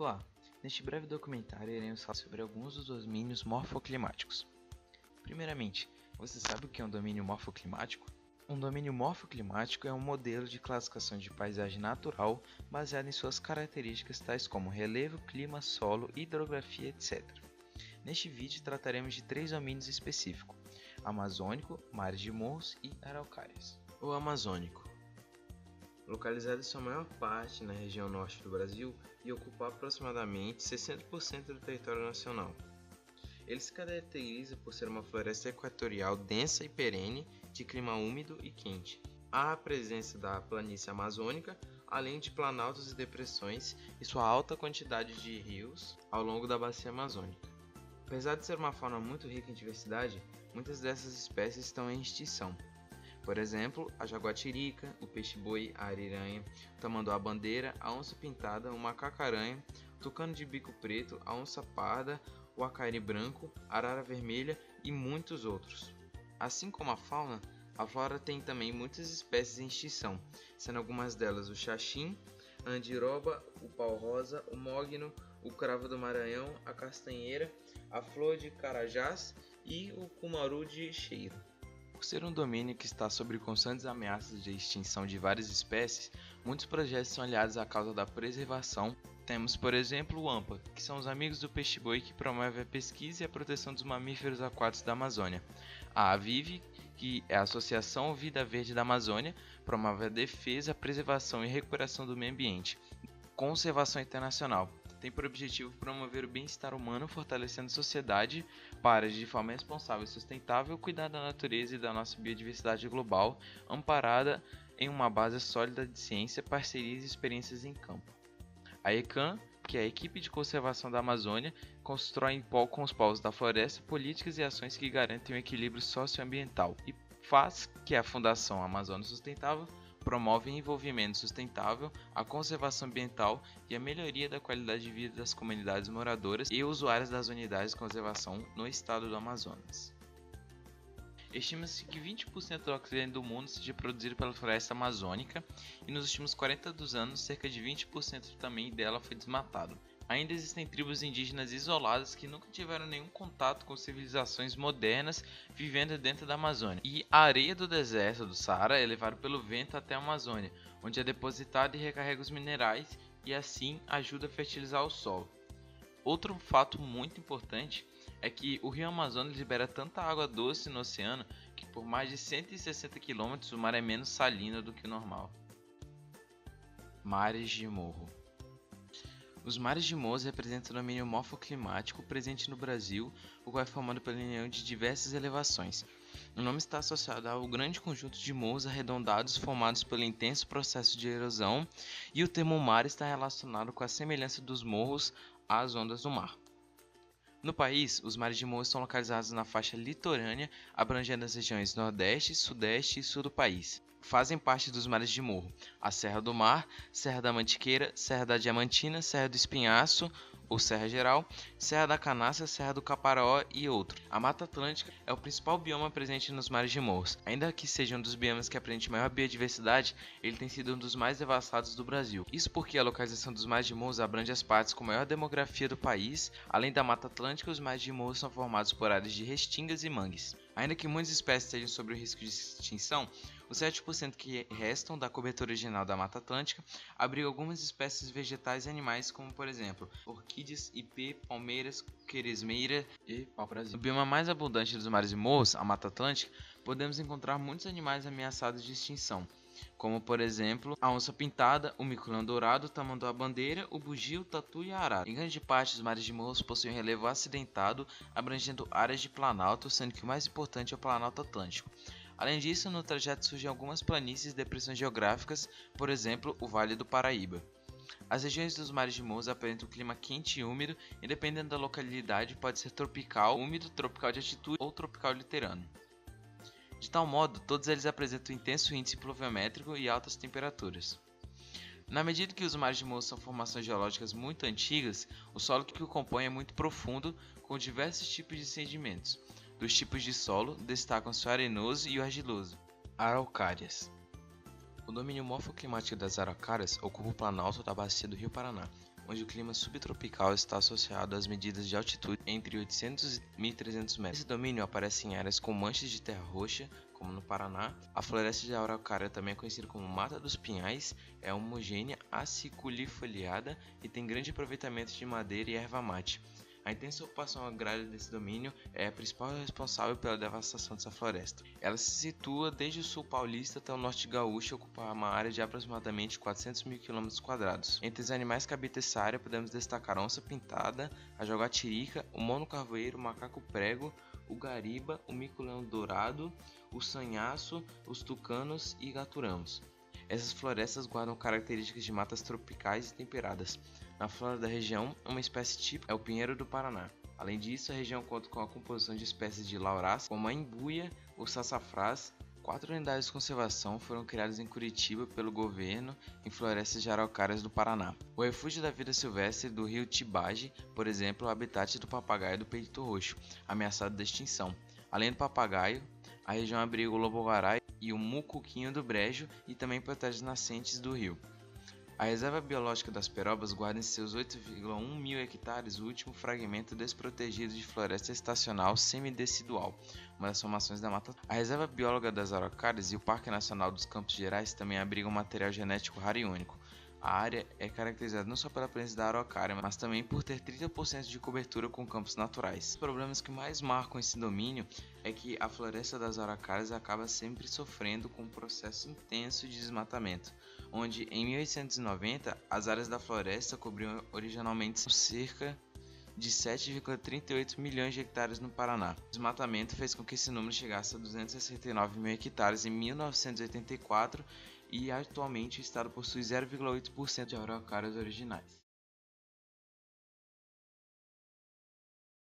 Olá, neste breve documentário iremos falar sobre alguns dos domínios morfoclimáticos. Primeiramente, você sabe o que é um domínio morfoclimático? Um domínio morfoclimático é um modelo de classificação de paisagem natural baseado em suas características tais como relevo, clima, solo, hidrografia, etc. Neste vídeo trataremos de 3 domínios específicos: amazônico, mares de morros e araucárias. O amazônico, localizado em sua maior parte na região norte do Brasil e ocupa aproximadamente 60% do território nacional. Ele se caracteriza por ser uma floresta equatorial densa e perene, de clima úmido e quente. Há a presença da planície amazônica, além de planaltos e depressões e sua alta quantidade de rios ao longo da bacia amazônica. Apesar de ser uma fauna muito rica em diversidade, muitas dessas espécies estão em extinção. Por exemplo, a jaguatirica, o peixe-boi, a ariranha, o tamanduá-bandeira, a onça-pintada, o macaco-aranha, o tucano de bico preto, a onça-parda, o acari branco, a arara vermelha e muitos outros. Assim como a fauna, a flora tem também muitas espécies em extinção, sendo algumas delas o xaxim, a andiroba, o pau-rosa, o mogno, o cravo do Maranhão, a castanheira, a flor de carajás e o cumaru de cheiro. Por ser um domínio que está sob constantes ameaças de extinção de várias espécies, muitos projetos são aliados à causa da preservação. Temos, por exemplo, o AMPA, que são os Amigos do Peixe-Boi, que promove a pesquisa e a proteção dos mamíferos aquáticos da Amazônia. A AVIVE, que é a Associação Vida Verde da Amazônia, promove a defesa, a preservação e recuperação do meio ambiente. Conservação Internacional tem por objetivo promover o bem-estar humano, fortalecendo a sociedade para, de forma responsável e sustentável, cuidar da natureza e da nossa biodiversidade global, amparada em uma base sólida de ciência, parcerias e experiências em campo. A ECAM, que é a Equipe de Conservação da Amazônia, constrói com os povos da floresta políticas e ações que garantem o equilíbrio socioambiental. E FAS, que é a Fundação Amazônia Sustentável, promove o envolvimento sustentável, a conservação ambiental e a melhoria da qualidade de vida das comunidades moradoras e usuárias das unidades de conservação no estado do Amazonas. Estima-se que 20% do oxigênio do mundo seja produzido pela floresta amazônica e nos últimos 40 anos cerca de 20% também dela foi desmatado. Ainda existem tribos indígenas isoladas que nunca tiveram nenhum contato com civilizações modernas vivendo dentro da Amazônia. E a areia do deserto do Saara é levada pelo vento até a Amazônia, onde é depositada e recarrega os minerais e assim ajuda a fertilizar o solo. Outro fato muito importante é que o rio Amazonas libera tanta água doce no oceano que por mais de 160 km o mar é menos salino do que o normal. Mares de morro. Os mares de morros representam o domínio morfoclimático presente no Brasil, o qual é formado pela união de diversas elevações. O nome está associado ao grande conjunto de morros arredondados formados pelo intenso processo de erosão, e o termo mar está relacionado com a semelhança dos morros às ondas do mar. No país, os mares de morros estão localizados na faixa litorânea, abrangendo as regiões Nordeste, Sudeste e Sul do país. Fazem parte dos mares de morro a Serra do Mar, Serra da Mantiqueira, Serra da Diamantina, Serra do Espinhaço, ou Serra Geral, Serra da Canastra, Serra do Caparaó e outros. A Mata Atlântica é o principal bioma presente nos mares de morros. Ainda que seja um dos biomas que apresenta maior biodiversidade, ele tem sido um dos mais devastados do Brasil. Isso porque a localização dos mares de morros abrange as partes com maior demografia do país. Além da Mata Atlântica, os mares de morros são formados por áreas de restingas e mangues. Ainda que muitas espécies estejam sob o risco de extinção, os 7% que restam da cobertura original da Mata Atlântica abrigam algumas espécies vegetais e animais, como por exemplo, orquídeas, ipê, palmeiras, queresmeira e pau-brasil. No bioma mais abundante dos mares e morros, a Mata Atlântica, podemos encontrar muitos animais ameaçados de extinção, como por exemplo a onça-pintada, o mico-leão dourado, o tamanduá-bandeira, o bugio, o tatu e a arara. Em grande parte, os mares de morros possuem relevo acidentado, abrangendo áreas de planalto, sendo que o mais importante é o Planalto Atlântico. Além disso, no trajeto surgem algumas planícies e depressões geográficas, por exemplo, o Vale do Paraíba. As regiões dos mares de morros apresentam um clima quente e úmido, e dependendo da localidade pode ser tropical, úmido, tropical de altitude ou tropical litorâneo. De tal modo, todos eles apresentam intenso índice pluviométrico e altas temperaturas. Na medida que os mares de morros são formações geológicas muito antigas, o solo que o compõe é muito profundo, com diversos tipos de sedimentos. Dos tipos de solo, destacam-se o arenoso e o argiloso. Araucárias. O domínio morfoclimático das araucárias ocupa o planalto da bacia do Rio Paraná, onde o clima subtropical está associado às medidas de altitude entre 800 e 1.300 metros. Esse domínio aparece em áreas com manchas de terra roxa, como no Paraná. A floresta de araucária, também conhecida como Mata dos Pinhais, é homogênea, aciculifoliada e tem grande aproveitamento de madeira e erva mate. A intensa ocupação agrária desse domínio é a principal responsável pela devastação dessa floresta. Ela se situa desde o sul paulista até o norte gaúcho e ocupa uma área de aproximadamente 400 mil km². Entre os animais que habitam essa área podemos destacar a onça-pintada, a jaguatirica, o mono-carvoeiro, o macaco-prego, o gariba, o mico-leão dourado, o sanhaço, os tucanos e gaturamos. Essas florestas guardam características de matas tropicais e temperadas. Na flora da região, uma espécie tipo é o pinheiro do Paraná. Além disso, a região conta com a composição de espécies de lauráceas, como a embuia, o sassafrás. 4 unidades de conservação foram criadas em Curitiba pelo governo em florestas de araucárias do Paraná. O refúgio da vida silvestre do rio Tibage, por exemplo, é o habitat do papagaio do peito roxo, ameaçado de extinção. Além do papagaio, a região abriga o lobo-guará e o mucuquinho do brejo e também protege as nascentes do rio. A Reserva Biológica das Perobas guarda em seus 8,1 mil hectares o último fragmento desprotegido de floresta estacional semidecidual, uma das formações da Mata. A Reserva Biológica das Araucárias e o Parque Nacional dos Campos Gerais também abrigam material genético raro e único. A área é caracterizada não só pela presença da araucária, mas também por ter 30% de cobertura com campos naturais. Os problemas que mais marcam esse domínio é que a floresta das araucárias acaba sempre sofrendo com um processo intenso de desmatamento, onde em 1890 as áreas da floresta cobriam originalmente cerca de 7,38 milhões de hectares no Paraná. O desmatamento fez com que esse número chegasse a 269 mil hectares em 1984 e atualmente o estado possui 0,8% de araucárias originais.